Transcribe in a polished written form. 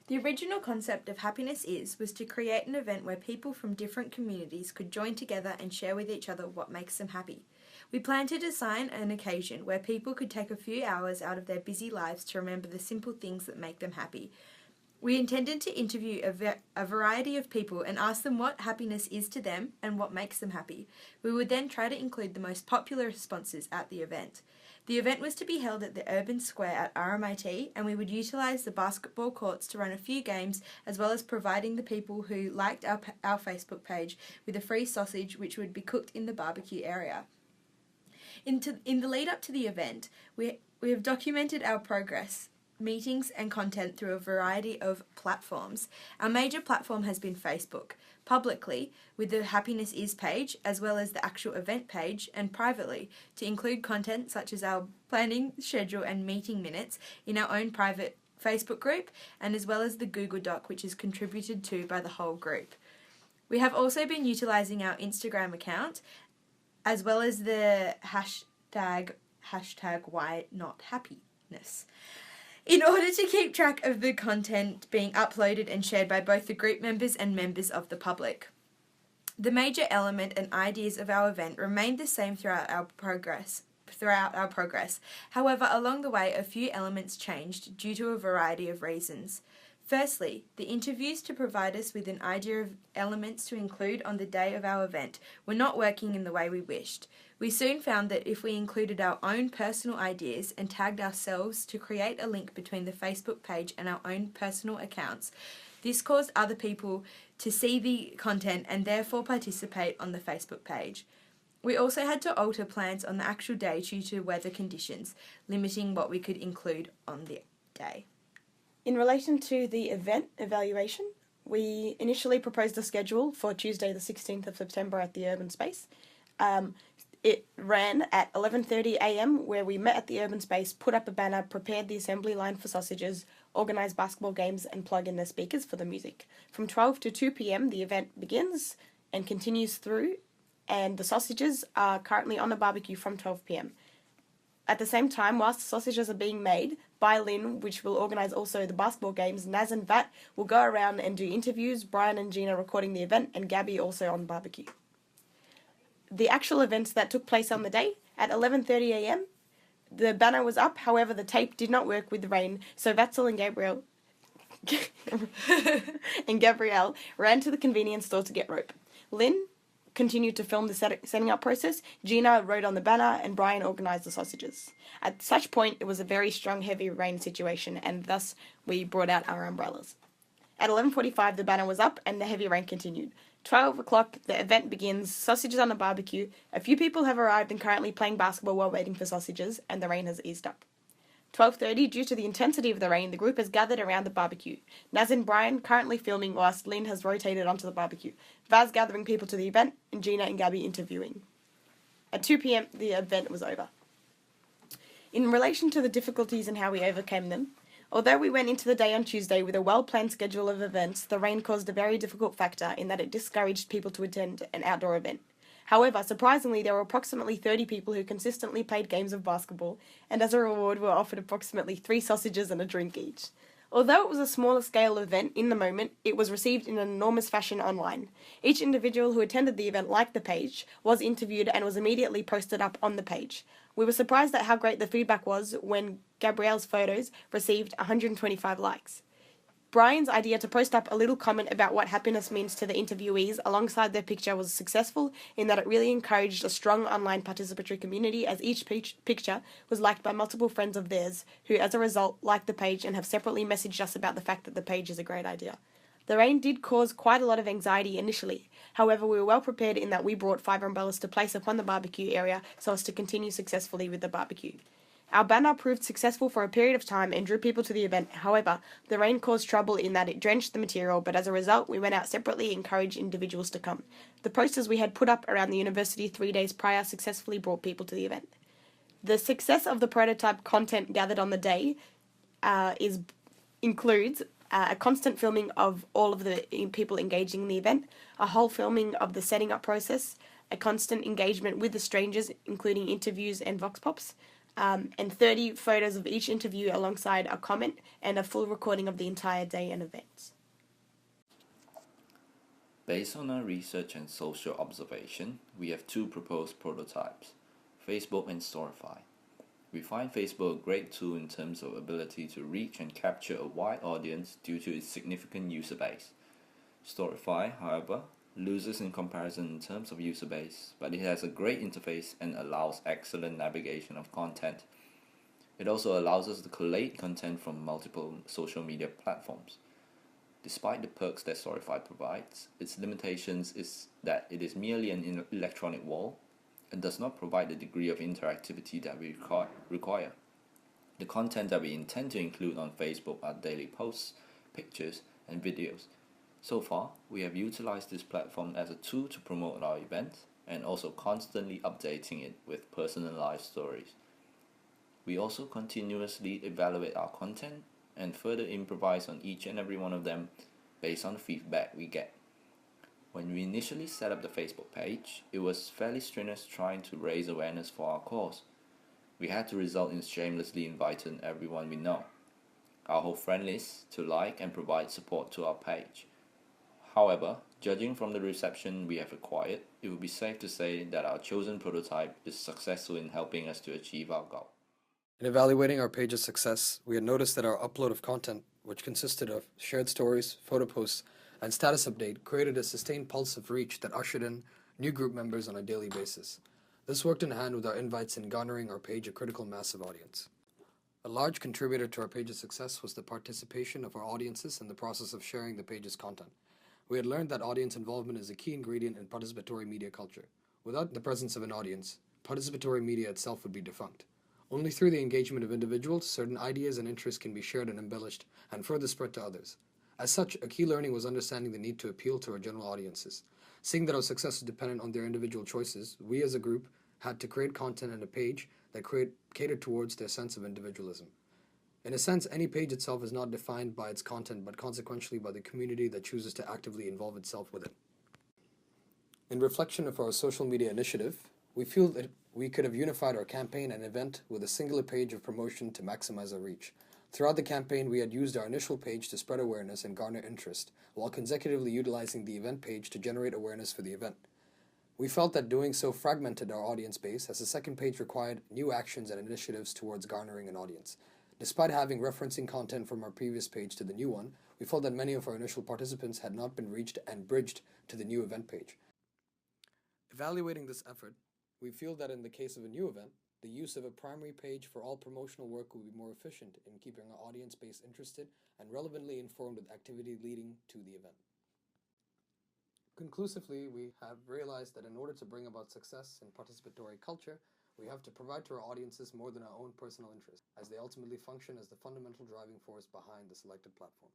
The original concept of Happiness Is was to create an event where people from different communities could join together and share with each other what makes them happy. We planned to design an occasion where people could take a few hours out of their busy lives to remember the simple things that make them happy. We intended to interview a variety of people and ask them what happiness is to them and what makes them happy. We would then try to include the most popular responses at the event. The event was to be held at the Urban Square at RMIT, and we would utilise the basketball courts to run a few games, as well as providing the people who liked our Facebook page with a free sausage which would be cooked in the barbecue area. In the lead up to the event, we have documented our progress, meetings and content through a variety of platforms. Our major platform has been Facebook, publicly with the Happiness Is page, as well as the actual event page, and privately to include content such as our planning, schedule and meeting minutes in our own private Facebook group, and as well as the Google Doc, which is contributed to by the whole group. We have also been utilising our Instagram account, as well as the hashtag Why Not Happiness, in order to keep track of the content being uploaded and shared by both the group members and members of the public. The major element and ideas of our event remained the same throughout our progress. However, along the way, a few elements changed due to a variety of reasons. Firstly, the interviews to provide us with an idea of elements to include on the day of our event were not working in the way we wished. We soon found that if we included our own personal ideas and tagged ourselves to create a link between the Facebook page and our own personal accounts, this caused other people to see the content and therefore participate on the Facebook page. We also had to alter plans on the actual day due to weather conditions, limiting what we could include on the day. In relation to the event evaluation, we initially proposed a schedule for Tuesday the 16th of September at the Urban Space. It ran at 11:30 a.m, where we met at the Urban Space, put up a banner, prepared the assembly line for sausages, organised basketball games and plug in the speakers for the music. From 12 to 2 p.m, the event begins and continues through, and the sausages are currently on the barbecue from 12 p.m. At the same time, whilst the sausages are being made by Lynn, which will organise also the basketball games, Naz and Vat will go around and do interviews, Brian and Gina recording the event, and Gabby also on barbecue. The actual events that took place on the day, at 11:30 a.m, the banner was up, however the tape did not work with the rain, so Vatzel and Gabrielle ran to the convenience store to get rope. Lynn continued to film the setting up process, Gina wrote on the banner, and Brian organised the sausages. At such point, it was a very strong heavy rain situation, and thus we brought out our umbrellas. At 11:45, the banner was up and the heavy rain continued. 12 o'clock, the event begins, sausages on the barbecue. A few people have arrived and currently playing basketball while waiting for sausages, and the rain has eased up. 12:30, due to the intensity of the rain, the group has gathered around the barbecue. Naz and Brian currently filming whilst Lynn has rotated onto the barbecue. Vaz gathering people to the event, and Gina and Gabby interviewing. At 2 p.m, the event was over. In relation to the difficulties and how we overcame them, although we went into the day on Tuesday with a well-planned schedule of events, the rain caused a very difficult factor in that it discouraged people to attend an outdoor event. However, surprisingly, there were approximately 30 people who consistently played games of basketball, and as a reward were offered approximately 3 sausages and a drink each. Although it was a smaller scale event in the moment, it was received in an enormous fashion online. Each individual who attended the event liked the page, was interviewed and was immediately posted up on the page. We were surprised at how great the feedback was when Gabrielle's photos received 125 likes. Brian's idea to post up a little comment about what happiness means to the interviewees alongside their picture was successful in that it really encouraged a strong online participatory community, as each picture was liked by multiple friends of theirs who as a result liked the page and have separately messaged us about the fact that the page is a great idea. The rain did cause quite a lot of anxiety initially. However, we were well prepared in that we brought 5 umbrellas to place upon the barbecue area so as to continue successfully with the barbecue. Our banner proved successful for a period of time and drew people to the event. However, the rain caused trouble in that it drenched the material, but as a result, we went out separately and encouraged individuals to come. The posters we had put up around the university 3 days prior successfully brought people to the event. The success of the prototype content gathered on the day includes a constant filming of all of the people engaging in the event, a whole filming of the setting up process, a constant engagement with the strangers, including interviews and vox pops, and 30 photos of each interview alongside a comment and a full recording of the entire day and events. Based on our research and social observation, we have two proposed prototypes, Facebook and Storify. We find Facebook a great tool in terms of ability to reach and capture a wide audience due to its significant user base. Storify, however, loses in comparison in terms of user base, but it has a great interface and allows excellent navigation of content. It also allows us to collate content from multiple social media platforms. Despite the perks that Storify provides, its limitations is that it is merely an electronic wall and does not provide the degree of interactivity that we require. The content that we intend to include on Facebook are daily posts, pictures, and videos. So far, we have utilized this platform as a tool to promote our events and also constantly updating it with personalized stories. We also continuously evaluate our content and further improvise on each and every one of them based on the feedback we get. When we initially set up the Facebook page, it was fairly strenuous trying to raise awareness for our cause. We had to resort in shamelessly inviting everyone we know, our whole friend list, to like and provide support to our page. However, judging from the reception we have acquired, it would be safe to say that our chosen prototype is successful in helping us to achieve our goal. In evaluating our page's success, we had noticed that our upload of content, which consisted of shared stories, photo posts, and status update, created a sustained pulse of reach that ushered in new group members on a daily basis. This worked in hand with our invites in garnering our page a critical mass of audience. A large contributor to our page's success was the participation of our audiences in the process of sharing the page's content. We had learned that audience involvement is a key ingredient in participatory media culture. Without the presence of an audience, participatory media itself would be defunct. Only through the engagement of individuals, certain ideas and interests can be shared and embellished and further spread to others. As such, a key learning was understanding the need to appeal to our general audiences. Seeing that our success is dependent on their individual choices, we as a group had to create content and a page that catered towards their sense of individualism. In a sense, any page itself is not defined by its content, but consequentially by the community that chooses to actively involve itself with it. In reflection of our social media initiative, we feel that we could have unified our campaign and event with a singular page of promotion to maximize our reach. Throughout the campaign, we had used our initial page to spread awareness and garner interest, while consecutively utilizing the event page to generate awareness for the event. We felt that doing so fragmented our audience base, as the second page required new actions and initiatives towards garnering an audience. Despite having referencing content from our previous page to the new one, we felt that many of our initial participants had not been reached and bridged to the new event page. Evaluating this effort, we feel that in the case of a new event, the use of a primary page for all promotional work will be more efficient in keeping our audience base interested and relevantly informed with activity leading to the event. Conclusively, we have realized that in order to bring about success in participatory culture, we have to provide to our audiences more than our own personal interests, as they ultimately function as the fundamental driving force behind the selected platform.